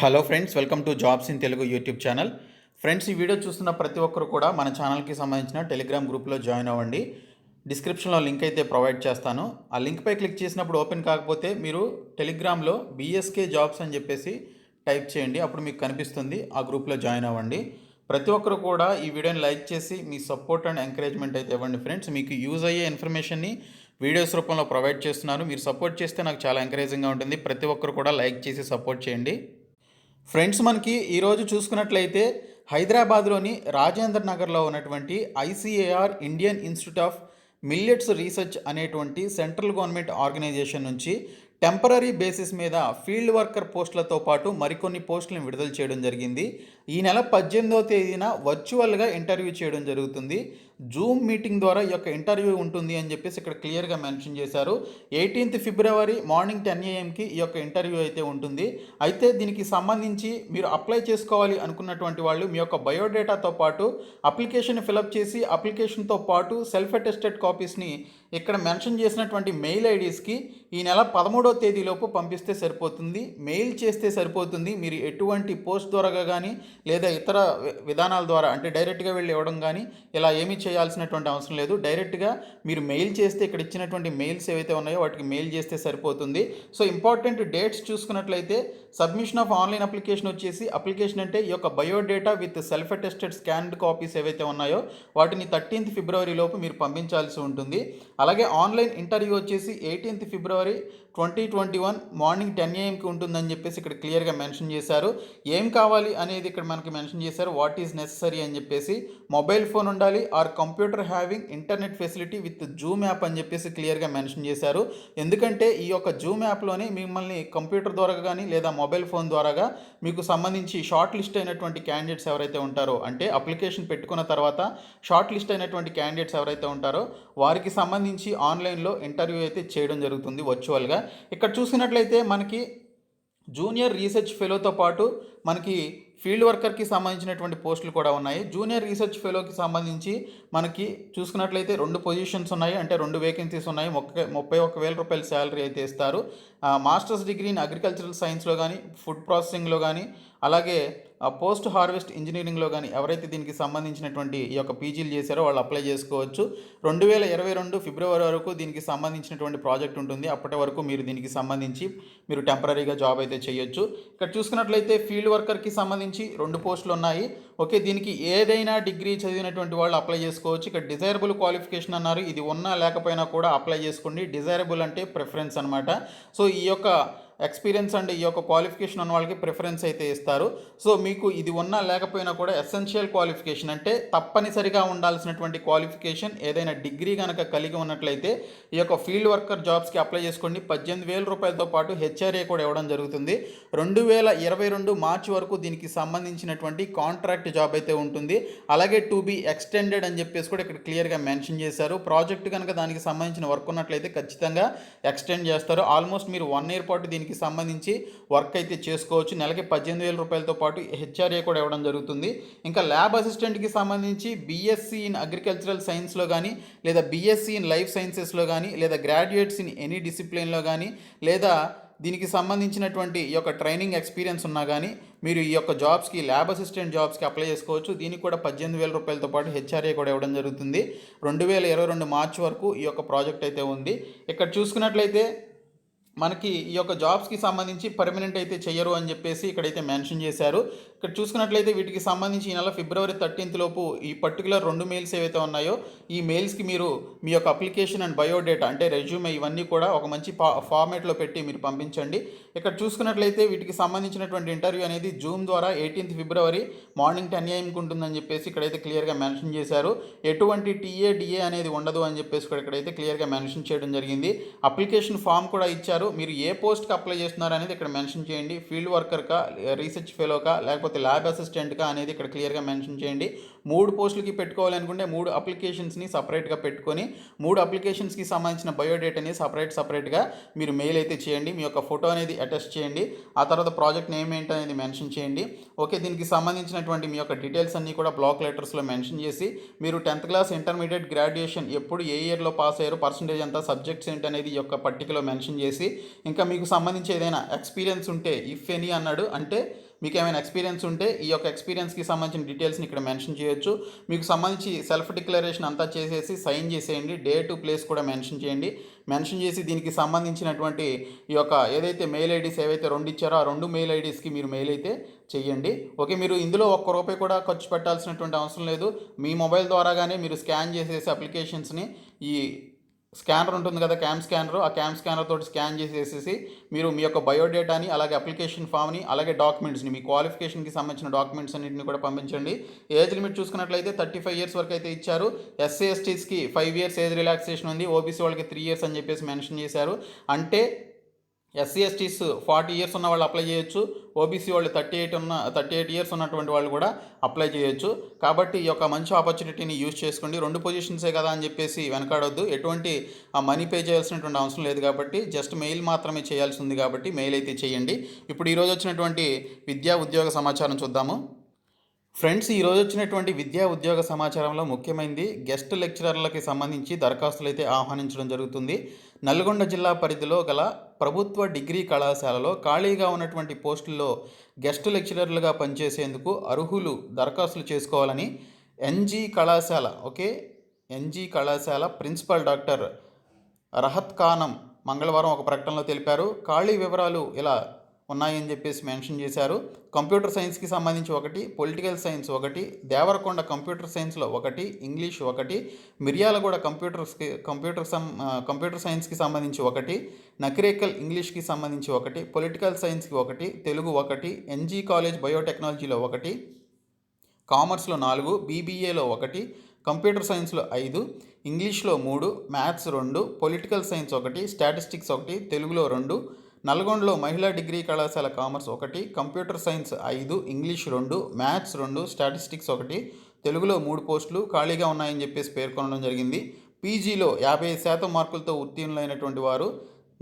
Hello friends, welcome to jobs in Telugu YouTube channel. Friends, ఈ video చూస్తున్న ప్రతి ఒక్కరు కూడా మన ఛానల్కి సంబంధించిన టెలిగ్రామ్ గ్రూప్లో జాయిన్ అవ్వండి. డిస్క్రిప్షన్లో లింక్ అయితే ప్రొవైడ్ చేస్తాను. ఆ లింక్పై క్లిక్ చేసినప్పుడు ఓపెన్ కాకపోతే మీరు టెలిగ్రామ్లో బీఎస్కే జాబ్స్ అని చెప్పేసి టైప్ చేయండి. అప్పుడు మీకు కనిపిస్తుంది. ఆ గ్రూప్లో జాయిన్ అవ్వండి. ప్రతి ఒక్కరు కూడా ఈ వీడియోని లైక్ చేసి మీ సపోర్ట్ అండ్ ఎంకరేజ్మెంట్ అయితే ఇవ్వండి ఫ్రెండ్స్. మీకు యూజ్ అయ్యే ఇన్ఫర్మేషన్ని వీడియోస్ రూపంలో ప్రొవైడ్ చేస్తున్నాను. మీరు సపోర్ట్ చేస్తే నాకు చాలా ఎంకరేజింగ్గా ఉంటుంది. ప్రతి ఒక్కరు కూడా లైక్ చేసి సపోర్ట్ చేయండి. ఫ్రెండ్స్, మనకి ఈరోజు చూసుకున్నట్లయితే హైదరాబాద్లోని రాజేంద్ర నగర్లో ఉన్నటువంటి ICAR Indian institute of millets research అనేటువంటి సెంట్రల్ గవర్నమెంట్ ఆర్గనైజేషన్ నుంచి టెంపరీ బేసిస్ మీద ఫీల్డ్ వర్కర్ పోస్టులతో పాటు మరికొన్ని పోస్టులను విడుదల చేయడం జరిగింది. ఈ నెల 18వ తేదీన వర్చువల్గా ఇంటర్వ్యూ చేయడం జరుగుతుంది. జూమ్ మీటింగ్ ద్వారా ఈ యొక్క ఇంటర్వ్యూ ఉంటుంది అని చెప్పేసి ఇక్కడ క్లియర్గా మెన్షన్ చేశారు. 18th ఫిబ్రవరి మార్నింగ్ 10 AM ఈ యొక్క ఇంటర్వ్యూ అయితే ఉంటుంది. అయితే దీనికి సంబంధించి మీరు అప్లై చేసుకోవాలి అనుకున్నటువంటి వాళ్ళు మీ యొక్క బయోడేటాతో పాటు అప్లికేషన్ ఫిలప్ చేసి అప్లికేషన్తో పాటు సెల్ఫ్ అటెస్టెడ్ కాపీస్ని ఇక్కడ మెన్షన్ చేసినటువంటి మెయిల్ ఐడీస్కి ఈ నెల 13వ తేదీలోపు పంపిస్తే సరిపోతుంది. మెయిల్ చేస్తే సరిపోతుంది. మీరు ఎటువంటి పోస్ట్ ద్వారా కానీ లేదా ఇతర విధానాల ద్వారా అంటే డైరెక్ట్గా వెళ్ళి ఇవ్వడం కానీ ఇలా ఏమీ చేయాల్సినటువంటి అవసరం లేదు. డైరెక్ట్గా మీరు మెయిల్ చేస్తే ఇక్కడ ఇచ్చినటువంటి మెయిల్స్ ఏవైతే ఉన్నాయో వాటికి మెయిల్ చేస్తే సరిపోతుంది. సో ఇంపార్టెంట్ డేట్స్ చూసుకున్నట్లయితే సబ్మిషన్ ఆఫ్ ఆన్లైన్ అప్లికేషన్ వచ్చేసి, అప్లికేషన్ అంటే ఈ యొక్క biodata with self attested scanned copies ఏవైతే ఉన్నాయో వాటిని 13th ఫిబ్రవరి లోపు మీరు పంపించాల్సి ఉంటుంది. అలాగే ఆన్లైన్ ఇంటర్వ్యూ వచ్చేసి 18th ఫిబ్రవరి 2021 మార్నింగ్ 10 AM ఉంటుందని చెప్పేసి ఇక్కడ క్లియర్గా మెన్షన్ చేశారు. ఏం కావాలి అనేది ఇక్కడ మనకి మెన్షన్ చేశారు. వాట్ ఈజ్ నెససరీ అని చెప్పేసి మొబైల్ ఫోన్ ఉండాలి or computer having internet facility with Zoom app అని చెప్పేసి క్లియర్గా మెన్షన్ చేశారు. ఎందుకంటే ఈ యొక్క జూమ్ యాప్లోనే మిమ్మల్ని కంప్యూటర్ ద్వారా కానీ లేదా మొబైల్ ఫోన్ ద్వారాగా మీకు సంబంధించి షార్ట్ లిస్ట్ అయినటువంటి క్యాండిడేట్స్ ఎవరైతే ఉంటారో, అంటే అప్లికేషన్ పెట్టుకున్న తర్వాత షార్ట్ లిస్ట్ అయినటువంటి క్యాండిడేట్స్ ఎవరైతే ఉంటారో వారికి సంబంధించి ఆన్లైన్లో ఇంటర్వ్యూ అయితే చేయడం జరుగుతుంది వర్చువల్గా. ఇక్కడ చూసినట్లయితే మనకి జూనియర్ రీసెర్చ్ ఫెలోతో పాటు మనకి ఫీల్డ్ వర్కర్కి సంబంధించినటువంటి పోస్టులు కూడా ఉన్నాయి. జూనియర్ రీసెర్చ్ ఫెలోకి సంబంధించి మనకి చూసుకున్నట్లయితే 2 పొజిషన్స్ ఉన్నాయి, అంటే 2 వేకెన్సీస్ ఉన్నాయి. 31,000 రూపాయల శాలరీ అయితే ఇస్తారు. మాస్టర్స్ డిగ్రీ ఇన్ అగ్రికల్చరల్ సైన్స్లో కానీ, ఫుడ్ ప్రాసెసింగ్లో కానీ, అలాగే పోస్ట్ హార్వెస్ట్ ఇంజనీరింగ్లో కానీ ఎవరైతే దీనికి సంబంధించినటువంటి ఈ యొక్క పీజీలు చేశారో వాళ్ళు అప్లై చేసుకోవచ్చు. 2022 ఫిబ్రవరి వరకు దీనికి సంబంధించినటువంటి ప్రాజెక్ట్ ఉంటుంది. అప్పటి వరకు మీరు దీనికి సంబంధించి మీరు టెంపరీగా జాబ్ అయితే చేయొచ్చు. ఇక్కడ చూసుకున్నట్లయితే ఫీల్డ్ వర్కర్కి సంబంధించి 2 పోస్టులు ఉన్నాయి. ఓకే, దీనికి ఏదైనా డిగ్రీ చదివినటువంటి వాళ్ళు అప్లై చేసుకోవచ్చు. ఇక్కడ డిజైరబుల్ క్వాలిఫికేషన్ అన్నారు. ఇది ఉన్నా లేకపోయినా కూడా అప్లై చేసుకోండి. డిజైరబుల్ అంటే ప్రిఫరెన్స్ అనమాట. సో ఈ యొక్క ఎక్స్పీరియన్స్ అండ్ ఈ యొక్క క్వాలిఫికేషన్ ఉన్న వాళ్ళకి ప్రిఫరెన్స్ అయితే ఇస్తారు. సో మీకు ఇది ఉన్నా లేకపోయినా కూడా ఎసెన్షియల్ క్వాలిఫికేషన్ అంటే తప్పనిసరిగా ఉండాల్సినటువంటి క్వాలిఫికేషన్ ఏదైనా డిగ్రీ కనుక కలిగి ఉన్నట్లయితే ఈ యొక్క ఫీల్డ్ వర్కర్ జాబ్స్కి అప్లై చేసుకోండి. 18,000 రూపాయలతో పాటు హెచ్ఆర్ఏ కూడా ఇవ్వడం జరుగుతుంది. 2022 మార్చి వరకు దీనికి సంబంధించినటువంటి కాంట్రాక్ట్ జాబ్ అయితే ఉంటుంది. అలాగే టు బీ ఎక్స్టెండెడ్ అని చెప్పేసి కూడా ఇక్కడ క్లియర్గా మెన్షన్ చేశారు. ప్రాజెక్ట్ కనుక దానికి సంబంధించిన వర్క్ ఉన్నట్లయితే ఖచ్చితంగా ఎక్స్టెండ్ చేస్తారు. ఆల్మోస్ట్ మీరు 1 year పాటు దీనికి సంబంధించి వర్క్ అయితే చేసుకోవచ్చు. నెలకి 18,000 రూపాయలతో పాటు హెచ్ఆర్ఏ కూడా ఇవ్వడం జరుగుతుంది. ఇంకా ల్యాబ్ అసిస్టెంట్కి సంబంధించి బీఎస్సీ ఇన్ అగ్రికల్చరల్ సైన్స్లో కానీ, లేదా బీఎస్సీ ఇన్ లైఫ్ సైన్సెస్లో కానీ, లేదా గ్రాడ్యుయేట్స్ ఇన్ ఎనీ డిసిప్లిన్లో కానీ, లేదా దీనికి సంబంధించినటువంటి ఈ యొక్క ట్రైనింగ్ ఎక్స్పీరియన్స్ ఉన్నా కానీ మీరు ఈ యొక్క జాబ్స్కి ల్యాబ్ అసిస్టెంట్ జాబ్స్కి అప్లై చేసుకోవచ్చు. దీనికి కూడా 18,000 రూపాయలతో పాటు హెచ్ఆర్ఏ కూడా ఇవ్వడం జరుగుతుంది. 2022 మార్చి వరకు ఈ యొక్క ప్రాజెక్ట్ అయితే ఉంది. ఇక్కడ చూసుకున్నట్లయితే మనకి ఈ యొక్క జాబ్స్కి సంబంధించి పర్మనెంట్ అయితే చెయ్యరు అని చెప్పేసి ఇక్కడైతే మెన్షన్ చేశారు. ఇక్కడ చూసుకున్నట్లయితే వీటికి సంబంధించి ఈ నెల ఫిబ్రవరి 13th లోపు ఈ పర్టికులర్ 2 మెయిల్స్ ఏవైతే ఉన్నాయో ఈ మెయిల్స్కి మీరు మీ యొక్క అప్లికేషన్ అండ్ బయోడేటా అంటే రెజ్యూమే ఇవన్నీ కూడా ఒక మంచి ఫార్మేట్లో పెట్టి మీరు పంపించండి. ఇక్కడ చూసుకున్నట్లయితే వీటికి సంబంధించినటువంటి ఇంటర్వ్యూ అనేది జూమ్ ద్వారా 18th ఫిబ్రవరి మార్నింగ్ 10 AM ఉంటుందని చెప్పేసి ఇక్కడైతే క్లియర్గా మెన్షన్ చేశారు. ఎటువంటి డిఏ అనేది ఉండదు అని చెప్పేసి ఇక్కడైతే క్లియర్గా మెన్షన్ చేయడం జరిగింది. అప్లికేషన్ ఫామ్ కూడా ఇచ్చారు. మీరు ఏ పోస్ట్కి అప్లై చేస్తున్నారు అనేది ఇక్కడ మెన్షన్ చేయండి. ఫీల్డ్ వర్కర్కా, రీసెర్చ్ ఫెలోకా, లేకపోతే ల్యాబ్ అసిస్టెంట్కా అనేది ఇక్కడ క్లియర్గా మెన్షన్ చేయండి. 3 పోస్టులకి పెట్టుకోవాలనుకుంటే 3 అప్లికేషన్స్ని సపరేట్గా పెట్టుకొని 3 అప్లికేషన్స్కి సంబంధించిన బయోడేటాని సపరేట్గా మీరు మెయిల్ అయితే చేయండి. మీ యొక్క ఫోటో అనేది అటాచ్ చేయండి. ఆ తర్వాత ప్రాజెక్ట్ నేమ్ ఏంటనేది మెన్షన్ చేయండి. ఓకే, దీనికి సంబంధించినటువంటి మీ యొక్క డీటెయిల్స్ అన్నీ కూడా బ్లాక్ లెటర్స్లో మెన్షన్ చేసి మీరు 10th క్లాస్, ఇంటర్మీడియట్, గ్రాడ్యుయేషన్ ఎప్పుడు ఏ ఇయర్లో పాస్ అయ్యారు, పర్సంటేజ్ ఎంత, సబ్జెక్ట్స్ ఏంటి అనేది ఈ యొక్క పట్టికలో మెన్షన్ చేసి ఇంకా మీకు సంబంధించి ఏదైనా ఎక్స్పీరియన్స్ ఉంటే ఇఫ్ ఎనీ అన్నాడు అంటే మీకు ఏమైనా ఎక్స్పీరియన్స్ ఉంటే ఈ యొక్క ఎక్స్పీరియన్స్కి సంబంధించిన డీటెయిల్స్ని ఇక్కడ మెన్షన్ చేయొచ్చు. మీకు సంబంధించి సెల్ఫ్ డిక్లరేషన్ అంతా చేసేసి సైన్ చేసేయండి. డేటు ప్లేస్ కూడా మెన్షన్ చేయండి. మెన్షన్ చేసి దీనికి సంబంధించినటువంటి ఈ యొక్క ఏదైతే మెయిల్ ఐడీస్ ఏవైతే 2 ఇచ్చారో ఆ 2 మెయిల్ ఐడీస్కి మీరు మెయిల్ అయితే చేయండి. ఓకే, మీరు ఇందులో ఒక్క రూపాయి కూడా ఖర్చు పెట్టాల్సినటువంటి అవసరం లేదు. మీ మొబైల్ ద్వారాగానే మీరు స్కాన్ చేసేసి అప్లికేషన్స్ని ఈ స్కానర్ ఉంటుంది కదా, క్యామ్ స్కానర్, ఆ క్యామ్ స్కానర్ తోటి స్కాన్ చేసేసి మీరు మీ యొక్క బయోడేటాని, అలాగే అప్లికేషన్ ఫామ్ని, అలాగే డాక్యుమెంట్స్ని, మీ క్వాలిఫికేషన్కి సంబంధించిన డాక్యుమెంట్స్ అన్నింటిని కూడా పంపించండి. ఏజ్ లిమిట్ చూసుకున్నట్లయితే 35 ఇయర్స్ వరకు అయితే ఇచ్చారు. ఎస్సీ ఎస్టీస్కి 5 ఇయర్స్ ఏజ్ రిలాక్సేషన్ ఉంది. ఓబీసీ వాళ్ళకి 3 ఇయర్స్ అని చెప్పేసి మెన్షన్ చేశారు. అంటే ఎస్సీ ఎస్టీస్ 40 ఇయర్స్ ఉన్న వాళ్ళు అప్లై చేయొచ్చు. ఓబీసీ వాళ్ళు 38 ఇయర్స్ ఉన్నటువంటి వాళ్ళు కూడా అప్లై చేయొచ్చు. కాబట్టి ఈ యొక్క మంచి ఆపర్చునిటీని యూజ్ చేసుకోండి. 2 పొజిషన్సే కదా అని చెప్పేసి వెనకాడొద్దు. ఎటువంటి మనీ పే చేయాల్సినటువంటి అవసరం లేదు కాబట్టి జస్ట్ మెయిల్ మాత్రమే చేయాల్సి ఉంది కాబట్టి మెయిల్ అయితే చేయండి. ఇప్పుడు ఈరోజు వచ్చినటువంటి విద్యా ఉద్యోగ సమాచారం చూద్దాము. ఫ్రెండ్స్, ఈరోజు వచ్చినటువంటి విద్యా ఉద్యోగ సమాచారంలో ముఖ్యమైనది గెస్ట్ లెక్చరర్లకి సంబంధించి దరఖాస్తులు అయితే ఆహ్వానించడం జరుగుతుంది. నల్గొండ జిల్లా పరిధిలో గల ప్రభుత్వ డిగ్రీ కళాశాలలో ఖాళీగా ఉన్నటువంటి పోస్టుల్లో గెస్ట్ లెక్చరర్లుగా పనిచేసేందుకు అర్హులు దరఖాస్తులు చేసుకోవాలని ఎన్జీ కళాశాల ప్రిన్సిపల్ డాక్టర్ రహత్ ఖానం మంగళవారం ఒక ప్రకటనలో తెలిపారు. ఖాళీ వివరాలు ఇలా ఉన్నాయని చెప్పేసి మెన్షన్ చేశారు. కంప్యూటర్ సైన్స్కి సంబంధించి 1, పొలిటికల్ సైన్స్ 1, దేవరకొండ కంప్యూటర్ సైన్స్లో 1, ఇంగ్లీష్ 1, మిర్యాలగూడ కంప్యూటర్ సైన్స్కి సంబంధించి 1, నకిరేకల్ ఇంగ్లీష్కి సంబంధించి 1, పొలిటికల్ సైన్స్కి 1, తెలుగు 1, ఎన్జీ కాలేజ్ బయోటెక్నాలజీలో 1, కామర్స్లో 4, బీబీఏలో 1, కంప్యూటర్ సైన్స్లో 5, ఇంగ్లీష్లో 3, మ్యాథ్స్ 2, పొలిటికల్ సైన్స్ 1, స్టాటిస్టిక్స్ 1, తెలుగులో 2, నల్గొండలో మహిళా డిగ్రీ కళాశాల commerce 1, computer science 5, English 2, maths 2, statistics 1, తెలుగులో 3 పోస్టులు ఖాళీగా ఉన్నాయని చెప్పేసి పేర్కొనడం జరిగింది. పీజీలో 55% మార్కులతో ఉత్తీర్ణులైనటువంటి వారు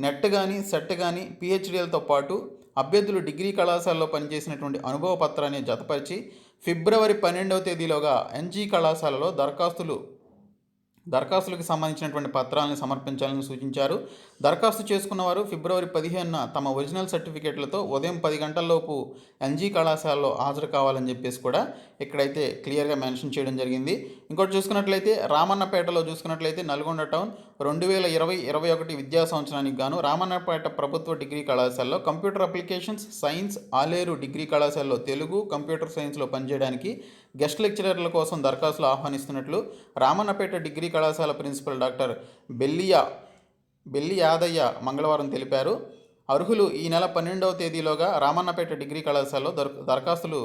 నెట్ కానీ, సెట్ కానీ, పిహెచ్డీలతో పాటు అభ్యర్థులు డిగ్రీ కళాశాలలో పనిచేసినటువంటి అనుభవ పత్రాన్ని జతపరిచి ఫిబ్రవరి 12వ తేదీలోగా ఎన్జీ కళాశాలలో దరఖాస్తులకు సంబంధించినటువంటి పత్రాలను సమర్పించాలని సూచించారు. దరఖాస్తు చేసుకున్న వారు ఫిబ్రవరి 15న తమ ఒరిజినల్ సర్టిఫికేట్లతో ఉదయం 10 గంటలలోపు ఎన్జీ కళాశాలలో హాజరు కావాలని చెప్పేసి కూడా ఇక్కడైతే క్లియర్గా మెన్షన్ చేయడం జరిగింది. ఇంకోటి చూసుకున్నట్లయితే రామన్నపేటలో చూసుకున్నట్లయితే నల్గొండ టౌన్ 2020-21 విద్యా సంవత్సరానికి గాను రామన్నపేట ప్రభుత్వ డిగ్రీ కళాశాలలో computer applications science, Aleru degree కళాశాలలో తెలుగు, కంప్యూటర్ సైన్స్లో పనిచేయడానికి గెస్ట్ లెక్చరర్ల కోసం దరఖాస్తులు ఆహ్వానిస్తున్నట్లు రామన్నపేట డిగ్రీ కళాశాల ప్రిన్సిపల్ డాక్టర్ బెల్లి యాదయ్య మంగళవారం తెలిపారు. అర్హులు ఈ నెల 12వ తేదీలోగా రామన్నపేట డిగ్రీ కళాశాలలో దరఖాస్తులు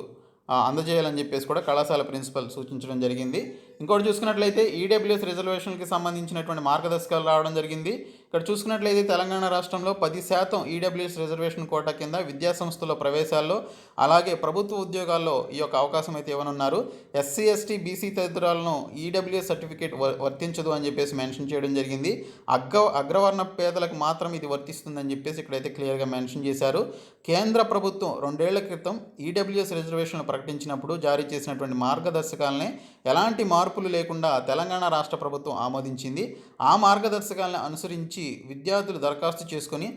అందజేయాలని చెప్పేసి కూడా కళాశాల ప్రిన్సిపల్ సూచించడం జరిగింది. ఇంకోటి చూసుకున్నట్లయితే ఈడబ్ల్యూఎస్ రిజర్వేషన్కి సంబంధించినటువంటి మార్గదర్శకాలు రావడం జరిగింది. ఇక్కడ చూసుకున్నట్లయితే తెలంగాణ రాష్ట్రంలో 10% ఈడబ్ల్యూఎస్ రిజర్వేషన్ కోటా కింద విద్యాసంస్థల ప్రవేశాల్లో అలాగే ప్రభుత్వ ఉద్యోగాల్లో ఈ యొక్క అవకాశం అయితే ఇవ్వనున్నారు. ఎస్సీ ఎస్టీ బీసీ తదితరాలను ఈడబ్ల్యూఎస్ సర్టిఫికేట్ వర్తించదు అని చెప్పేసి మెన్షన్ చేయడం జరిగింది. అగ్రవర్ణ పేదలకు మాత్రం ఇది వర్తిస్తుందని చెప్పేసి ఇక్కడైతే క్లియర్గా మెన్షన్ చేశారు. కేంద్ర ప్రభుత్వం 2 ఏళ్ల క్రితం ఈడబ్ల్యూఎస్ రిజర్వేషన్లు ప్రకటించినప్పుడు జారీ చేసినటువంటి మార్గదర్శకాలనే ఎలాంటి మార్పులు లేకుండా తెలంగాణ రాష్ట్ర ప్రభుత్వం ఆమోదించింది. ఆ మార్గదర్శకాలను అనుసరించి విద్యార్థులు దరఖాస్తు చేసుకొని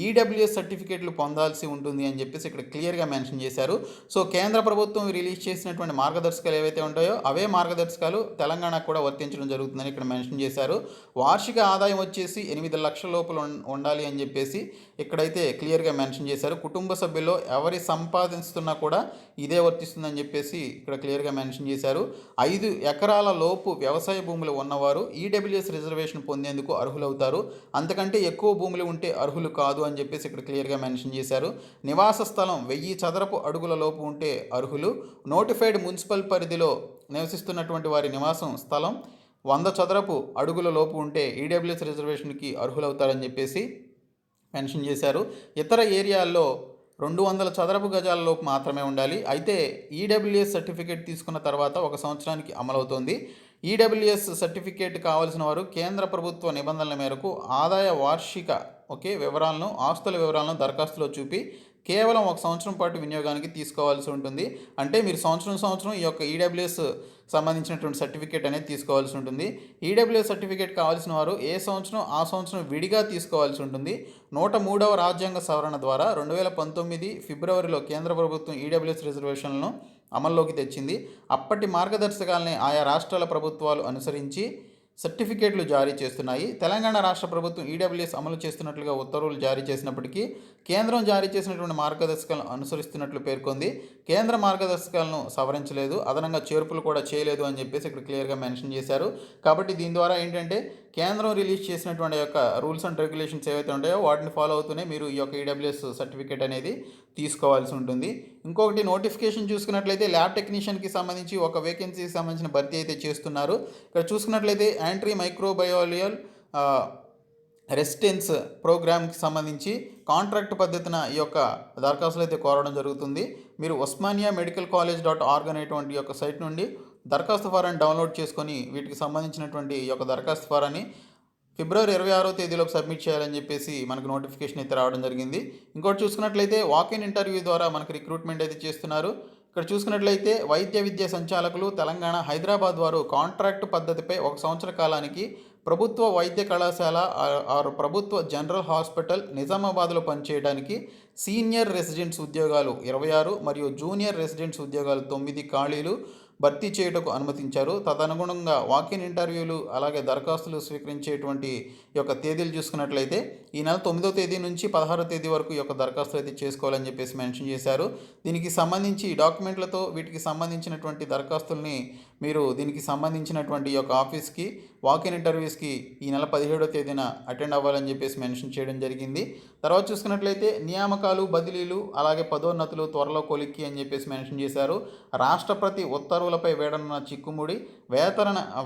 ఈడబ్ల్యూఎస్ సర్టిఫికేట్లు పొందాల్సి ఉంటుంది అని చెప్పేసి ఇక్కడ క్లియర్గా మెన్షన్ చేశారు. సో కేంద్ర ప్రభుత్వం రిలీజ్ చేసినటువంటి మార్గదర్శకాలు ఏవైతే ఉంటాయో అవే మార్గదర్శకాలు తెలంగాణకు కూడా వర్తించడం జరుగుతుందని ఇక్కడ మెన్షన్ చేశారు. వార్షిక ఆదాయం వచ్చేసి 8 లక్షల లోపల ఉండాలి అని చెప్పేసి ఇక్కడైతే క్లియర్గా మెన్షన్ చేశారు. కుటుంబ సభ్యుల్లో ఎవరి సంపాదిస్తున్నా కూడా ఇదే వర్తిస్తుందని చెప్పేసి ఇక్కడ క్లియర్గా మెన్షన్ చేశారు. 5 ఎకరాల లోపు వ్యవసాయ భూములు ఉన్నవారు ఈడబ్ల్యూఎస్ రిజర్వేషన్ పొందేందుకు అర్హులవుతారు. అంతకంటే ఎక్కువ భూములు ఉంటే అర్హులు కాదు అని చెప్పేసి ఇక్కడ క్లియర్గా మెన్షన్ చేశారు. నివాస స్థలం 1000 చదరపు అడుగుల లోపు ఉంటే అర్హులు. నోటిఫైడ్ మున్సిపల్ పరిధిలో నివసిస్తున్నటువంటి వారి నివాసం స్థలం 100 చదరపు అడుగుల లోపు ఉంటే ఈడబ్ల్యూఎస్ రిజర్వేషన్కి అర్హులవుతారని చెప్పేసి మెన్షన్ చేశారు. ఇతర ఏరియాల్లో 200 చదరపు గజాల లోపు మాత్రమే ఉండాలి. అయితే ఈడబ్ల్యూఎస్ సర్టిఫికేట్ తీసుకున్న తర్వాత 1 సంవత్సరానికి అమలవుతోంది. ఈడబ్ల్యూఎస్ సర్టిఫికేట్ కావాల్సిన వారు కేంద్ర ప్రభుత్వ నిబంధనల మేరకు ఆదాయ వార్షిక వివరాలను, ఆస్తుల వివరాలను దరఖాస్తులో చూపి కేవలం 1 సంవత్సరం పాటు వినియోగానికి తీసుకోవాల్సి ఉంటుంది. అంటే మీరు సంవత్సరం ఈ యొక్క ఈడబ్ల్యూఎస్ సంబంధించినటువంటి సర్టిఫికేట్ అనేది తీసుకోవాల్సి ఉంటుంది. ఈడబ్ల్యూఎస్ సర్టిఫికేట్ కావాల్సిన వారు ఏ సంవత్సరం ఆ సంవత్సరం విడిగా తీసుకోవాల్సి ఉంటుంది. 103వ రాజ్యాంగ సవరణ ద్వారా 2019 ఫిబ్రవరిలో కేంద్ర ప్రభుత్వం ఈడబ్ల్యూఎస్ రిజర్వేషన్లను అమల్లోకి తెచ్చింది. అప్పటి మార్గదర్శకాలని ఆయా రాష్ట్రాల ప్రభుత్వాలు అనుసరించి సర్టిఫికేట్లు జారీ చేస్తున్నాయి. తెలంగాణ రాష్ట్ర ప్రభుత్వం ఈడబ్ల్యూఎస్ అమలు చేస్తున్నట్లుగా ఉత్తర్వులు జారీ చేసినప్పటికీ కేంద్రం జారీ చేసినటువంటి మార్గదర్శకాలను అనుసరిస్తున్నట్లు పేర్కొంది. కేంద్ర మార్గదర్శకాలను సవరించలేదు, అదనంగా చేర్పులు కూడా చేయలేదు అని చెప్పేసి ఇక్కడ క్లియర్గా మెన్షన్ చేశారు. కాబట్టి దీని ద్వారా ఏంటంటే కేంద్రం రిలీజ్ చేసినటువంటి యొక్క రూల్స్ అండ్ రెగ్యులేషన్స్ ఏవైతే ఉంటాయో వాటిని ఫాలో అవుతూనే మీరు ఈ యొక్క ఈడబ్ల్యూఎస్ సర్టిఫికేట్ అనేది తీసుకోవాల్సి ఉంటుంది. ఇంకొకటి నోటిఫికేషన్ చూసుకున్నట్లయితే ల్యాబ్ టెక్నీషియన్కి సంబంధించి ఒక వేకెన్సీకి సంబంధించిన భర్తీ అయితే చేస్తున్నారు. ఇక్కడ చూసుకున్నట్లయితే యాంట్రీ మైక్రోబయోలియల్ రెసిడెన్స్ ప్రోగ్రామ్కి సంబంధించి కాంట్రాక్ట్ పద్ధతిన ఈ యొక్క దరఖాస్తులు అయితే కోరడం జరుగుతుంది. మీరు ఉస్మానియా మెడికల్ కాలేజ్ .org అనేటువంటి యొక్క సైట్ నుండి దరఖాస్తు ఫారాన్ని డౌన్లోడ్ చేసుకొని వీటికి సంబంధించినటువంటి ఈ యొక్క దరఖాస్తు ఫారాన్ని ఫిబ్రవరి 26వ తేదీలోపు సబ్మిట్ చేయాలని చెప్పేసి మనకు నోటిఫికేషన్ అయితే రావడం జరిగింది. ఇంకోటి చూసుకున్నట్లయితే వాక్-ఇన్ ఇంటర్వ్యూ ద్వారా మనకు రిక్రూట్మెంట్ అయితే చేస్తున్నారు. ఇక్కడ చూసుకున్నట్లయితే వైద్య విద్యా సంచాలకులు తెలంగాణ హైదరాబాద్ వారు కాంట్రాక్ట్ పద్ధతిపై 1 సంవత్సర కాలానికి ప్రభుత్వ వైద్య కళాశాల ఆరు ప్రభుత్వ జనరల్ హాస్పిటల్ నిజామాబాద్లో పనిచేయడానికి సీనియర్ రెసిడెంట్స్ ఉద్యోగాలు 26 మరియు జూనియర్ రెసిడెంట్స్ ఉద్యోగాలు 9 ఖాళీలు భర్తీ చేయుటకు అనుమతించారు. తదనుగుణంగా వాక్-ఇన్ ఇంటర్వ్యూలు అలాగే దరఖాస్తులు స్వీకరించేటువంటి ఈ యొక్క తేదీలు చూసుకున్నట్లయితే ఈ నెల 9వ తేదీ నుంచి 16వ తేదీ వరకు ఈ యొక్క దరఖాస్తులు అయితే చేసుకోవాలని చెప్పేసి మెన్షన్ చేశారు. దీనికి సంబంధించి డాక్యుమెంట్లతో వీటికి సంబంధించినటువంటి దరఖాస్తుల్ని మీరు దీనికి సంబంధించినటువంటి ఈ యొక్క ఆఫీస్కి వాక్-ఇన్ ఇంటర్వ్యూస్కి ఈ నెల 17వ తేదీన అటెండ్ అవ్వాలని చెప్పేసి మెన్షన్ చేయడం జరిగింది. తర్వాత చూసుకున్నట్లయితే నియామకాలు, బదిలీలు అలాగే పదోన్నతులు త్వరలో కొలిక్కి అని చెప్పేసి మెన్షన్ చేశారు. రాష్ట్రపతి ఉత్తర్వులపై వేడనున్న చిక్కుముడి,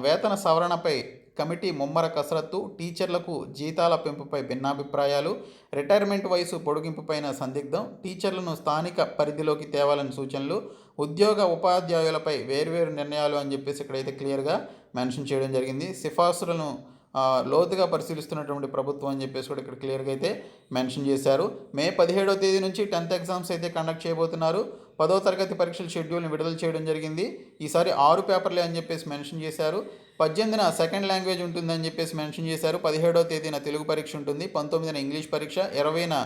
వేతన సవరణపై కమిటీ ముమ్మర కసరత్తు, టీచర్లకు జీతాల పెంపుపై భిన్నాభిప్రాయాలు, రిటైర్మెంట్ వయసు పొడిగింపుపైన సందిగ్ధం, టీచర్లను స్థానిక పరిధిలోకి తేవాలని సూచనలు, ఉద్యోగ ఉపాధ్యాయులపై వేర్వేరు నిర్ణయాలు అని చెప్పేసి ఇక్కడైతే క్లియర్గా మెన్షన్ చేయడం జరిగింది. సిఫార్సులను లోతుగా పరిశీలిస్తున్నటువంటి ప్రభుత్వం అని చెప్పేసి కూడా ఇక్కడ క్లియర్గా అయితే మెన్షన్ చేశారు. మే 17వ తేదీ నుంచి 10th ఎగ్జామ్స్ అయితే కండక్ట్ చేయబోతున్నారు. 10వ తరగతి పరీక్షల షెడ్యూల్ని విడుదల చేయడం జరిగింది. ఈసారి 6 పేపర్లే అని చెప్పేసి మెన్షన్ చేశారు. 18న సెకండ్ లాంగ్వేజ్ ఉంటుందని చెప్పేసి మెన్షన్ చేశారు. 17వ తేదీన తెలుగు పరీక్ష ఉంటుంది. 19న ఇంగ్లీష్ పరీక్ష, 20న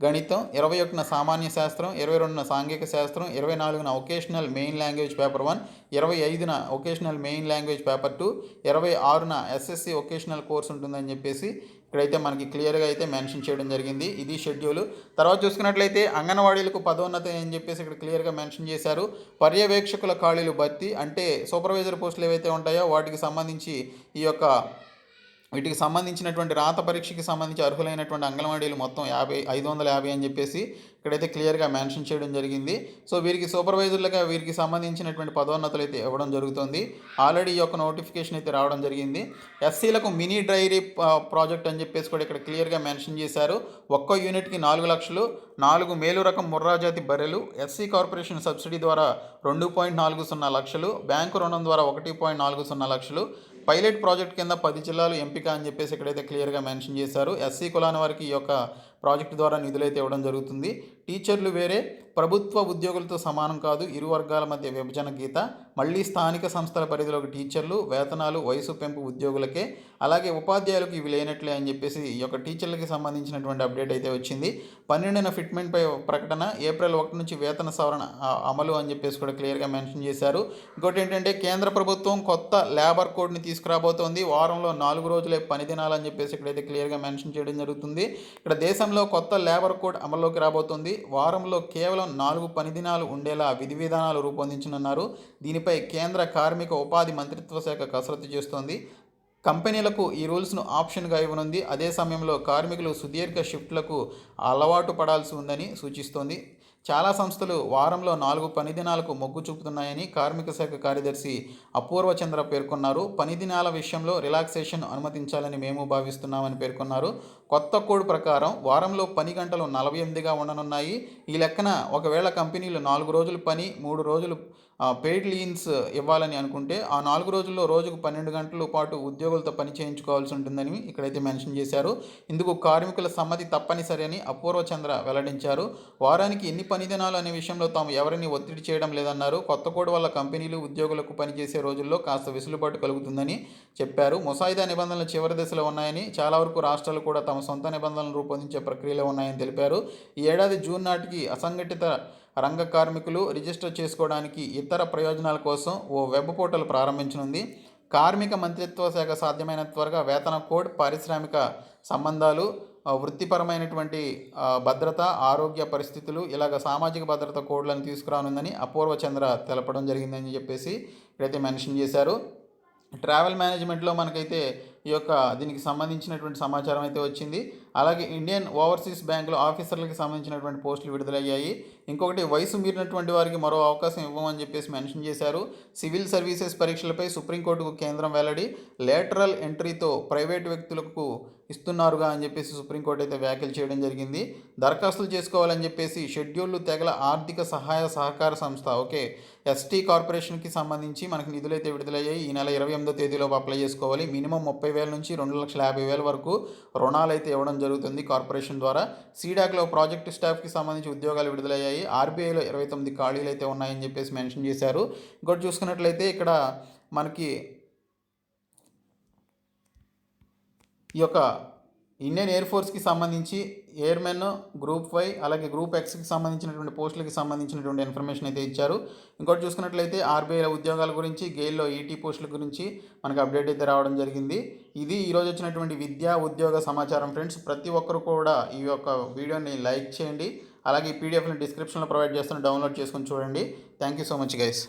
గణితం, 21న సామాన్య శాస్త్రం, 22న సాంఘిక శాస్త్రం, 24న ఒకేషనల్ మెయిన్ లాంగ్వేజ్ పేపర్ 1, 25న ఒకేషనల్ మెయిన్ లాంగ్వేజ్ పేపర్ 2, 26న ఎస్ఎస్సి ఒకేషనల్ కోర్స్ ఉంటుందని చెప్పేసి ఇక్కడైతే మనకి క్లియర్గా అయితే మెన్షన్ చేయడం జరిగింది. ఇది షెడ్యూల్. తర్వాత చూసుకున్నట్లయితే అంగన్వాడీలకు పదోన్నతి అని చెప్పేసి ఇక్కడ క్లియర్గా మెన్షన్ చేశారు. పర్యవేక్షకుల ఖాళీలు భర్తీ, అంటే సూపర్వైజర్ పోస్టులు ఏవైతే ఉంటాయో వాటికి సంబంధించి వీటికి సంబంధించినటువంటి రాత పరీక్షకి సంబంధించి అర్హులైనటువంటి అంగన్వాడీలు మొత్తం 550 అని చెప్పేసి ఇక్కడైతే క్లియర్గా మెన్షన్ చేయడం జరిగింది. సో వీరికి సూపర్వైజర్లుగా వీరికి సంబంధించినటువంటి పదోన్నతులు అయితే ఇవ్వడం జరుగుతుంది. ఆల్రెడీ ఈ యొక్క నోటిఫికేషన్ అయితే రావడం జరిగింది. ఎస్సీలకు మినీ డైరీ ప్రాజెక్ట్ అని చెప్పేసి కూడా ఇక్కడ క్లియర్గా మెన్షన్ చేశారు. ఒక్కో యూనిట్కి 4 లక్షలు, 4 మేలు రకం ముర్రాజాతి బర్రెలు, ఎస్సీ కార్పొరేషన్ సబ్సిడీ ద్వారా 2.40 లక్షలు, బ్యాంకు రుణం ద్వారా 1.40 లక్షలు, పైలట్ ప్రాజెక్ట్ కింద 10 జిల్లాలు ఎంపిక అని చెప్పేసి ఇక్కడైతే క్లియర్గా మెన్షన్ చేశారు. ఎస్సీ కులాని వారికి ఈ యొక్క ప్రాజెక్టు ద్వారా నిధులైతే ఇవ్వడం జరుగుతుంది. టీచర్లు వేరే, ప్రభుత్వ ఉద్యోగులతో సమానం కాదు, ఇరు వర్గాల మధ్య విభజన గీత, మళ్ళీ స్థానిక సంస్థల పరిధిలోకి టీచర్లు, వేతనాలు వయసు పెంపు ఉద్యోగులకే, అలాగే ఉపాధ్యాయులకు ఇవి లేనట్లే అని చెప్పేసి ఈ యొక్క టీచర్లకి సంబంధించినటువంటి అప్డేట్ అయితే వచ్చింది. 12న ఫిట్మెంట్పై ప్రకటన, ఏప్రిల్ 1 నుంచి వేతన సవరణ అమలు అని చెప్పేసి కూడా క్లియర్గా మెన్షన్ చేశారు. ఇంకోటి ఏంటంటే కేంద్ర ప్రభుత్వం కొత్త లేబర్ కోడ్ని తీసుకురాబోతోంది. వారంలో 4 రోజులే పని దినాలని చెప్పేసి ఇక్కడైతే క్లియర్గా మెన్షన్ చేయడం జరుగుతుంది. ఇక్కడ దేశంలో కొత్త లేబర్ కోడ్ అమల్లోకి రాబోతుంది. వారంలో కేవలం 4 పని దినాలు ఉండేలా విధి విధానాలు రూపొందించనున్నారు. దీనిపై కేంద్ర కార్మిక ఉపాధి మంత్రిత్వ శాఖ కసరత్తు చేస్తోంది. కంపెనీలకు ఈ రూల్స్ను ఆప్షన్గా ఇవ్వనుంది. అదే సమయంలో కార్మికులు సుదీర్ఘ షిఫ్ట్లకు అలవాటు పడాల్సి ఉందని సూచిస్తోంది. చాలా సంస్థలు వారంలో 4 పని దినాలకు మొగ్గు చూపుతున్నాయని కార్మిక శాఖ కార్యదర్శి అపూర్వ చంద్ర పేర్కొన్నారు. పని దినాల విషయంలో రిలాక్సేషన్ అనుమతించాలని మేము భావిస్తున్నామని పేర్కొన్నారు. కొత్త కోడ్ ప్రకారం వారంలో పని గంటలు 48గా ఉండనున్నాయి. ఈ లెక్కన ఒకవేళ కంపెనీలు 4 రోజులు పని, 3 రోజులు పెయిడ్ లీవ్స్ ఇవ్వాలని అనుకుంటే ఆ 4 రోజుల్లో రోజుకు 12 గంటల పాటు ఉద్యోగులతో పని చేయించుకోవాల్సి ఉంటుందని ఇక్కడైతే మెన్షన్ చేశారు. ఇందుకు కార్మికుల సమ్మతి తప్పనిసరి అని అపూర్వ చంద్ర వెల్లడించారు. వారానికి ఎన్ని పని దినాలు అనే విషయంలో తాము ఎవరిని ఒత్తిడి చేయడం లేదన్నారు. కొత్త కోడ్ వల్ల కంపెనీలు ఉద్యోగులకు పనిచేసే రోజుల్లో కాస్త వెసులుబాటు కలుగుతుందని చెప్పారు. ముసాయిదా నిబంధనలు చివరి దశలో ఉన్నాయని, చాలా వరకు రాష్ట్రాలు కూడా తమ సొంత నిబంధనలు రూపొందించే ప్రక్రియలో ఉన్నాయని తెలిపారు. ఈ ఏడాది జూన్ నాటికి అసంఘటిత రంగ కార్మికులు రిజిస్టర్ చేసుకోవడానికి ఇతర ప్రయోజనాల కోసం ఓ వెబ్ పోర్టల్ ప్రారంభించనుంది. కార్మిక మంత్రిత్వ శాఖ సాధ్యమైనంత త్వరగా వేతన కోడ్, పారిశ్రామిక సంబంధాలు, వృత్తిపరమైనటువంటి భద్రత, ఆరోగ్య పరిస్థితులు, ఇలాగ సామాజిక భద్రత కోడ్లను తీసుకురానుందని అపూర్వ చంద్ర తెలపడం జరిగిందని చెప్పేసి ఇక్కడైతే మెన్షన్ చేశారు. ట్రావెల్ మేనేజ్మెంట్లో మనకైతే ఈ యొక్క దీనికి సంబంధించినటువంటి సమాచారం అయితే వచ్చింది. అలాగే ఇండియన్ ఓవర్సీస్ బ్యాంకులో ఆఫీసర్లకు సంబంధించినటువంటి పోస్టులు విడుదలయ్యాయి. ఇంకొకటి వయసు మీరినటువంటి వారికి మరో అవకాశం ఇవ్వమని చెప్పేసి మెన్షన్ చేశారు. సివిల్ సర్వీసెస్ పరీక్షలపై సుప్రీంకోర్టుకు కేంద్రం వెల్లడి. లేటరల్ ఎంట్రీతో ప్రైవేటు వ్యక్తులకు ఇస్తున్నారుగా అని చెప్పేసి సుప్రీంకోర్టు అయితే వ్యాఖ్యలు చేయడం జరిగింది. దరఖాస్తులు చేసుకోవాలని చెప్పేసి షెడ్యూల్డ్ తెగల ఆర్థిక సహాయ సహకార సంస్థ ఎస్టీ కార్పొరేషన్కి సంబంధించి మనకి నిధులైతే విడుదలయ్యాయి. ఈ నెల 28వ తేదీలోపు అప్లై చేసుకోవాలి. మినిమం 30,000 నుంచి 2,50,000 వరకు రుణాలు అయితే ఇవ్వడం జరుగుతుంది కార్పొరేషన్ ద్వారా. సీడాక్లో ప్రాజెక్టు స్టాఫ్కి సంబంధించి ఉద్యోగాలు విడుదలయ్యాయి. ఆర్బీఐలో 29 ఖాళీలు అయితే ఉన్నాయని చెప్పేసి మెన్షన్ చేశారు. ఇంకోటి చూసుకున్నట్లయితే ఇక్కడ మనకి ఈ యొక్క ఇండియన్ ఎయిర్ ఫోర్స్కి సంబంధించి ఎయిర్మెన్, గ్రూప్ 5 అలాగే గ్రూప్ ఎక్స్కి సంబంధించినటువంటి పోస్టులకి సంబంధించినటువంటి ఇన్ఫర్మేషన్ అయితే ఇచ్చారు. ఇంకోటి చూసుకున్నట్లయితే ఆర్బీఐలో ఉద్యోగాల గురించి, గెయిల్లో ఈటీ పోస్టుల గురించి మనకు అప్డేట్ అయితే రావడం జరిగింది. ఇది ఈరోజు వచ్చినటువంటి విద్యా ఉద్యోగ సమాచారం ఫ్రెండ్స్. ప్రతి ఒక్కరు కూడా ఈ యొక్క వీడియోని లైక్ చేయండి. అలాగే ఈ పీడిఎఫ్ని డిస్క్రిప్షన్లో ప్రొవైడ్ చేస్తాను, డౌన్లోడ్ చేసుకొని చూడండి. Thank you so much guys.